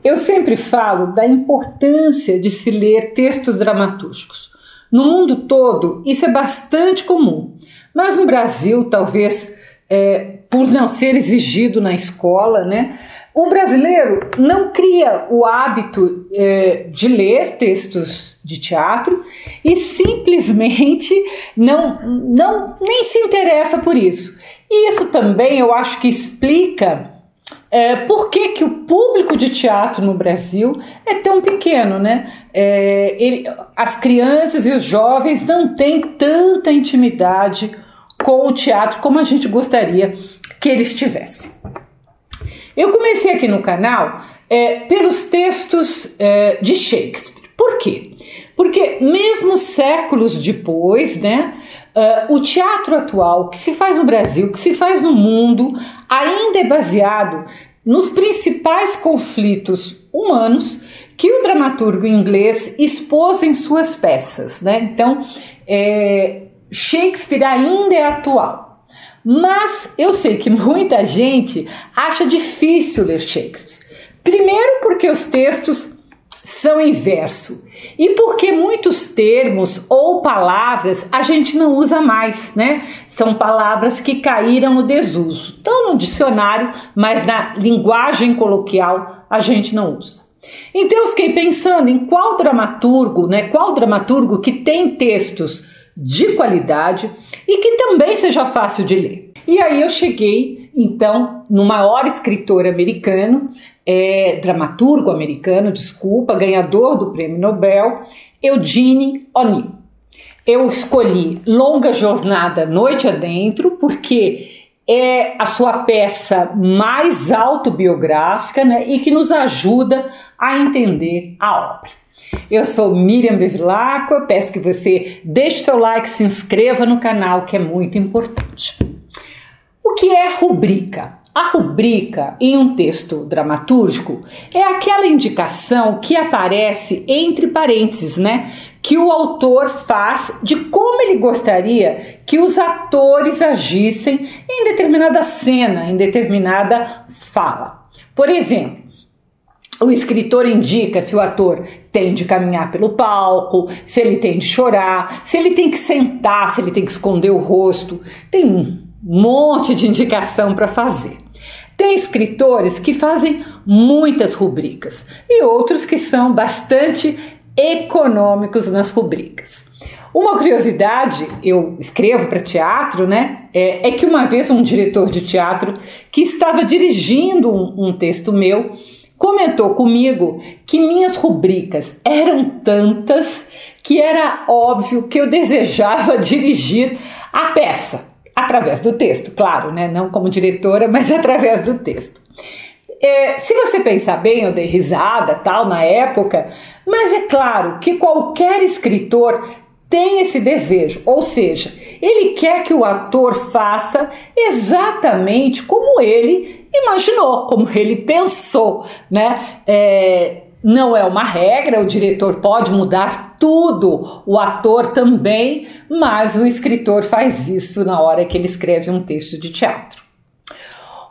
Eu sempre falo da importância de se ler textos dramatúrgicos. No mundo todo, isso é bastante comum, mas no Brasil, talvez por não ser exigido na escola, né? O brasileiro não cria o hábito de ler textos de teatro e simplesmente nem se interessa por isso. E isso também eu acho que explica por que o público de teatro no Brasil é tão pequeno, né? As crianças e os jovens não têm tanta intimidade com o teatro como a gente gostaria que eles tivessem. Eu comecei aqui no canal pelos textos de Shakespeare. Por quê? Porque mesmo séculos depois, né, o teatro atual que se faz no Brasil, que se faz no mundo, ainda é baseado nos principais conflitos humanos que o dramaturgo inglês expôs em suas peças, né? Então, Shakespeare ainda é atual. Mas eu sei que muita gente acha difícil ler Shakespeare. Primeiro porque os textos são em verso e porque muitos termos ou palavras a gente não usa mais, né? São palavras que caíram no desuso, estão no dicionário, mas na linguagem coloquial a gente não usa. Então eu fiquei pensando em qual dramaturgo que tem textos de qualidade e que também seja fácil de ler. E aí eu cheguei, então, no maior escritor americano, dramaturgo americano, ganhador do Prêmio Nobel, Eugene O'Neill. Eu escolhi Longa Jornada Noite Adentro porque é a sua peça mais autobiográfica, né, e que nos ajuda a entender a obra. Eu sou Miriam Bevilacqua, peço que você deixe seu like, se inscreva no canal, que é muito importante. O que é rubrica? A rubrica em um texto dramatúrgico é aquela indicação que aparece entre parênteses, né? Que o autor faz de como ele gostaria que os atores agissem em determinada cena, em determinada fala. Por exemplo, o escritor indica se o ator tem de caminhar pelo palco, se ele tem de chorar, se ele tem que sentar, se ele tem que esconder o rosto. Tem um monte de indicação para fazer. Tem escritores que fazem muitas rubricas e outros que são bastante econômicos nas rubricas. Uma curiosidade, eu escrevo para teatro, né? É que uma vez um diretor de teatro que estava dirigindo um texto meu comentou comigo que minhas rubricas eram tantas que era óbvio que eu desejava dirigir a peça, através do texto, claro, né? Não como diretora, mas através do texto. Se você pensar bem, eu dei risada, tal, na época, mas é claro que qualquer escritor tem esse desejo, ou seja, ele quer que o ator faça exatamente como ele imaginou, como ele pensou, né? Não é uma regra, o diretor pode mudar tudo, o ator também, mas o escritor faz isso na hora que ele escreve um texto de teatro.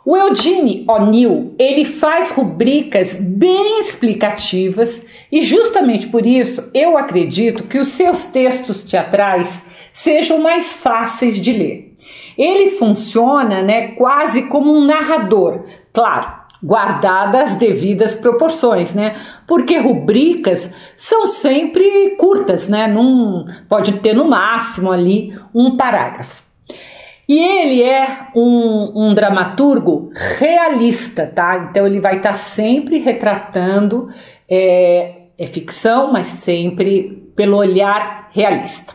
O Eugene O'Neill, ele faz rubricas bem explicativas e justamente por isso eu acredito que os seus textos teatrais sejam mais fáceis de ler. Ele funciona, né, quase como um narrador, claro, guardadas as devidas proporções, né? Porque rubricas são sempre curtas, né? Pode ter no máximo ali um parágrafo. E ele é um dramaturgo realista, tá? Então ele vai estar sempre retratando, ficção, mas sempre pelo olhar realista.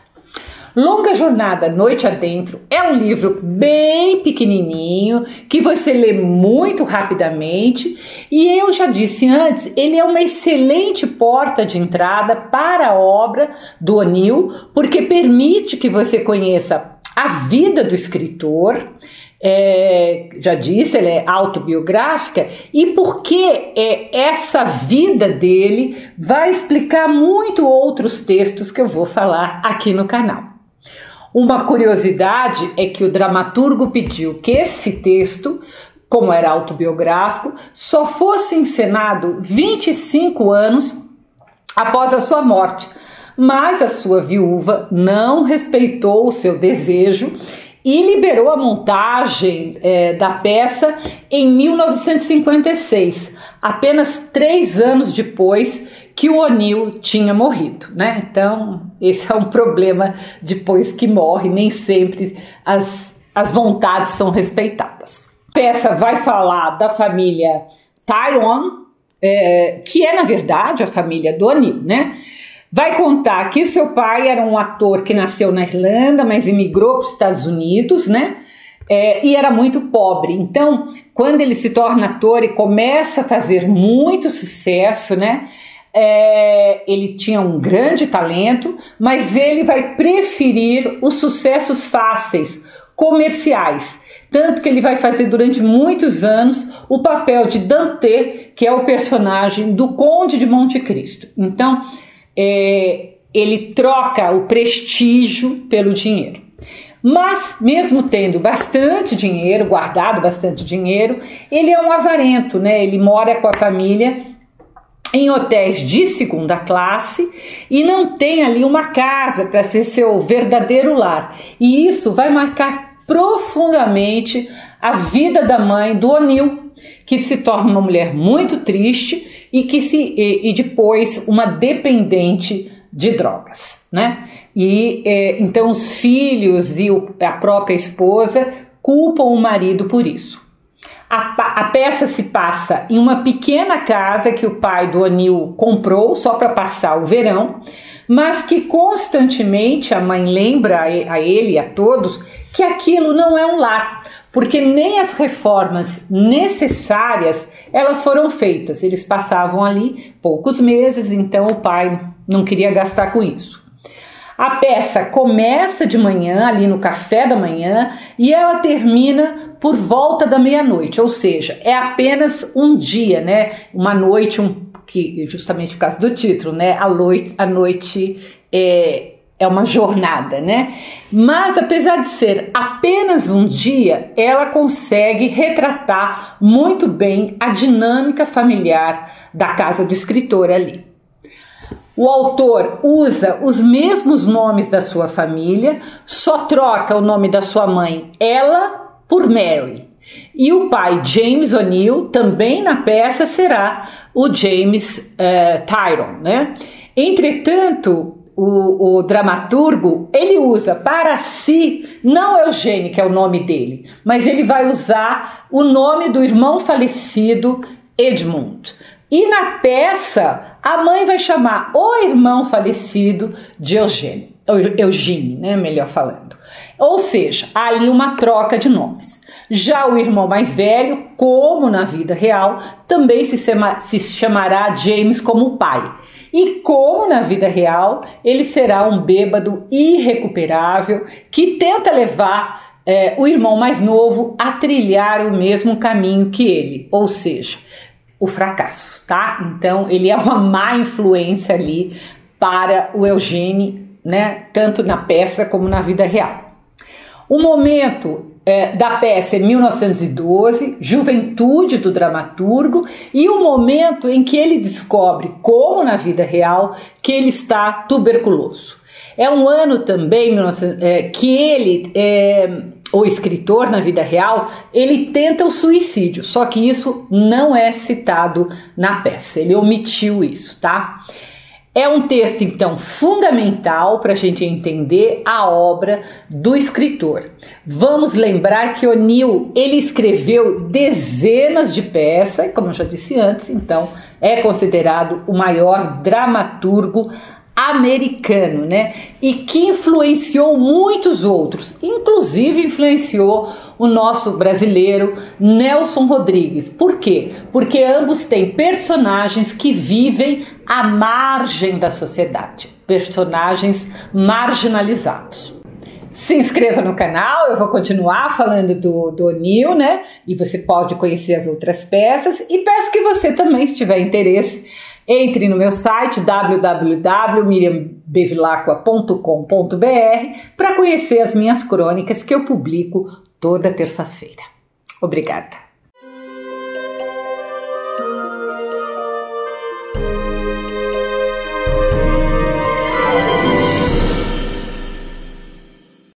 Longa Jornada Noite Adentro é um livro bem pequenininho, que você lê muito rapidamente e eu já disse antes, ele é uma excelente porta de entrada para a obra do O'Neill, porque permite que você conheça a vida do escritor, já disse, ela é autobiográfica, e porque essa vida dele vai explicar muito outros textos que eu vou falar aqui no canal. Uma curiosidade é que o dramaturgo pediu que esse texto como era autobiográfico, só fosse encenado 25 anos após a sua morte, mas a sua viúva não respeitou o seu desejo e liberou a montagem da peça em 1956, apenas 3 anos depois que o O'Neill tinha morrido, né? Então, esse é um problema depois que morre, nem sempre as vontades são respeitadas. A peça vai falar da família Tyrone, que é, na verdade, a família do O'Neill, né? Vai contar que seu pai era um ator que nasceu na Irlanda, mas imigrou para os Estados Unidos, né? E era muito pobre. Então, quando ele se torna ator e começa a fazer muito sucesso, né? Ele tinha um grande talento, mas ele vai preferir os sucessos fáceis, comerciais. Tanto que ele vai fazer durante muitos anos o papel de Dante, que é o personagem do Conde de Monte Cristo. Então, ele troca o prestígio pelo dinheiro. Mas, mesmo tendo bastante dinheiro, guardado bastante dinheiro, ele é um avarento, né? Ele mora com a família em hotéis de segunda classe e não tem ali uma casa para ser seu verdadeiro lar. E isso vai marcar profundamente a vida da mãe do O'Neill, que se torna uma mulher muito triste e depois uma dependente de drogas, né? Então os filhos e a própria esposa culpam o marido por isso. A peça se passa em uma pequena casa que o pai do O'Neill comprou só para passar o verão, mas que constantemente a mãe lembra a ele e a todos que aquilo não é um lar, porque nem as reformas necessárias elas foram feitas. Eles passavam ali poucos meses, então o pai não queria gastar com isso. A peça começa de manhã, ali no café da manhã, e ela termina por volta da meia-noite, ou seja, é apenas um dia, né? Uma noite, que justamente por causa do título, né? A noite é uma jornada, né? Mas apesar de ser apenas um dia, ela consegue retratar muito bem a dinâmica familiar da casa do escritor ali. O autor usa os mesmos nomes da sua família, só troca o nome da sua mãe, Ella, por Mary. E o pai, James O'Neill, também na peça será o James Tyrone, né? Entretanto, o dramaturgo, ele usa para si, não Eugênie, que é o nome dele, mas ele vai usar o nome do irmão falecido, Edmund. E na peça, a mãe vai chamar o irmão falecido de Eugênie, né, melhor falando. Ou seja, há ali uma troca de nomes. Já o irmão mais velho, como na vida real, também se chamará James como pai. E como na vida real, ele será um bêbado irrecuperável que tenta levar o irmão mais novo a trilhar o mesmo caminho que ele, ou seja, o fracasso, tá? Então ele é uma má influência ali para o Eugênie, né? Tanto na peça como na vida real. O momento da peça é 1912, juventude do dramaturgo, e o momento em que ele descobre, como na vida real, que ele está tuberculoso. É um ano também que ele, o escritor na vida real, ele tenta o suicídio, só que isso não é citado na peça, ele omitiu isso, tá? É um texto, então, fundamental para a gente entender a obra do escritor. Vamos lembrar que O'Neill, ele escreveu dezenas de peças, como eu já disse antes, então é considerado o maior dramaturgo americano, né? E que influenciou muitos outros, inclusive influenciou o nosso brasileiro Nelson Rodrigues. Por quê? Porque ambos têm personagens que vivem à margem da sociedade, personagens marginalizados. Se inscreva no canal, eu vou continuar falando do O'Neill, né? E você pode conhecer as outras peças, e peço que você também, se tiver interesse, entre no meu site www.miriambevilacqua.com.br para conhecer as minhas crônicas que eu publico toda terça-feira. Obrigada!